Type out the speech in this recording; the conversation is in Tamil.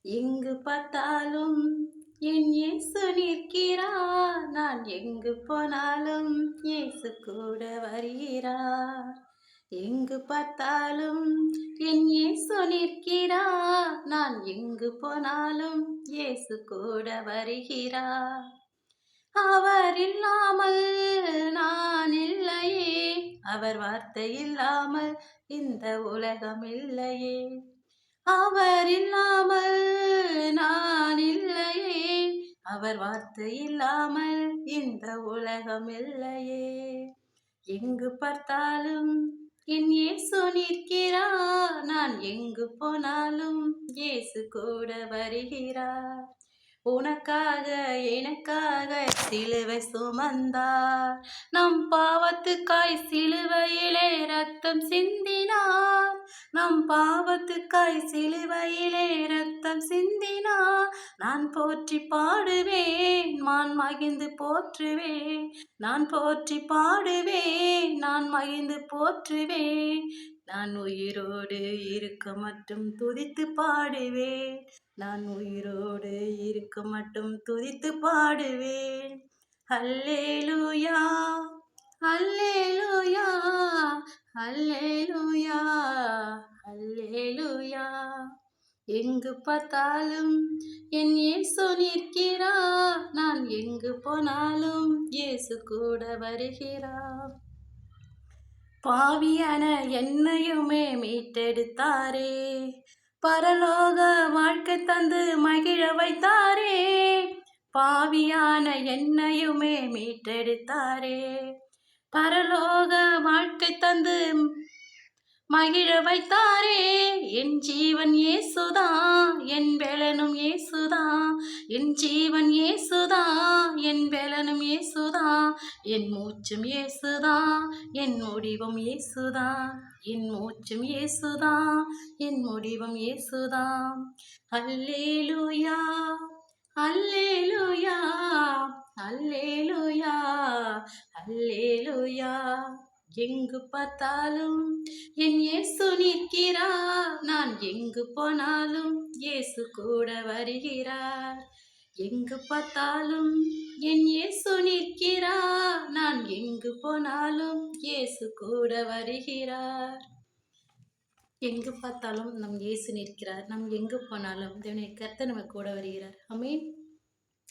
எங்கு பார்த்தாலும் என் இயேசு நிற்கிறார். நான் எங்கு போனாலும் இயேசு கூட வருகிறார். எங்கு பார்த்தாலும் என் இயேசு நிற்கிறார். நான் எங்கு போனாலும் இயேசு கூட வருகிறார். அவர் இல்லாமல் நான் இல்லையே, அவர் வார்த்தை இல்லாமல் இந்த உலகம் இல்லையே. அவர் இல்லாமல் நான் இல்லையே, அவர் வார்த்தை இல்லாமல் இந்த உலகம் இல்லையே. எங்கு பார்த்தாலும் என் இயேசு நிற்கிறார். நான் எங்கு போனாலும் இயேசு கூட வருகிறார். உனக்காக எனக்காக சிலுவை சுமந்தார். நம் பாவத்துக்காய் சிலுவையிலே ரத்தம் சிந்தினார். நம் பாவத்துக்காய் சிலுவையிலே ரத்தம் சிந்தினார். நான் போற்றி பாடுவேன், நான் மகிழ்ந்து போற்றுவேன். நான் போற்றி பாடுவேன், நான் மகிழ்ந்து போற்றுவேன். நான் உயிரோடு இருக்க மட்டும் துதித்து பாடுவேன். நான் உயிரோடு இருக்க மட்டும் துதித்து பாடுவேன். அல்லேலூயா, அல்லேலூயா, அல்லேலூயா, அல்லேலூயா. எங்கு பார்த்தாலும் என் இயேசு நிற்கிறார். நான் எங்கு போனாலும் இயேசு கூட வருகிறார். பாவியான என்னையுமே மீட்டெடுத்தாரே, பரலோக வாழ்க்கை தந்து மகிழ வைத்தாரே. பாவியான என்னையுமே மீட்டெடுத்தாரே, பரலோக வாழ்க்கை தந்து மகிழ வைத்தாரே. என் ஜீவன் இயேசுதான், என் பெலனும் இயேசுதான். என் ஜீவன் இயேசுதான், என் பெலனும் இயேசுதான். என் மூச்சும் இயேசுதான், என் முடிவும் இயேசுதான். என் மூச்சும் இயேசுதான், என் முடிவும் இயேசுதான். அல்லேலூயா, அல்லேலூயா, அல்லேலூயா, அல்லேலூயா. எங்கு பார்த்தாலும் என் இயேசு நிற்கிறார். நான் எங்கு போனாலும் இயேசு கூட வருகிறார். எங்கு பார்த்தாலும் என் இயேசு நிற்கிறார். நான் எங்கு போனாலும் இயேசு கூட வருகிறார். எங்கு பார்த்தாலும் நம் இயேசு நிற்கிறார். நம் எங்கு போனாலும் தேவனுடைய கர்த்தர் நம்ம கூட வருகிறார். ஆமென்.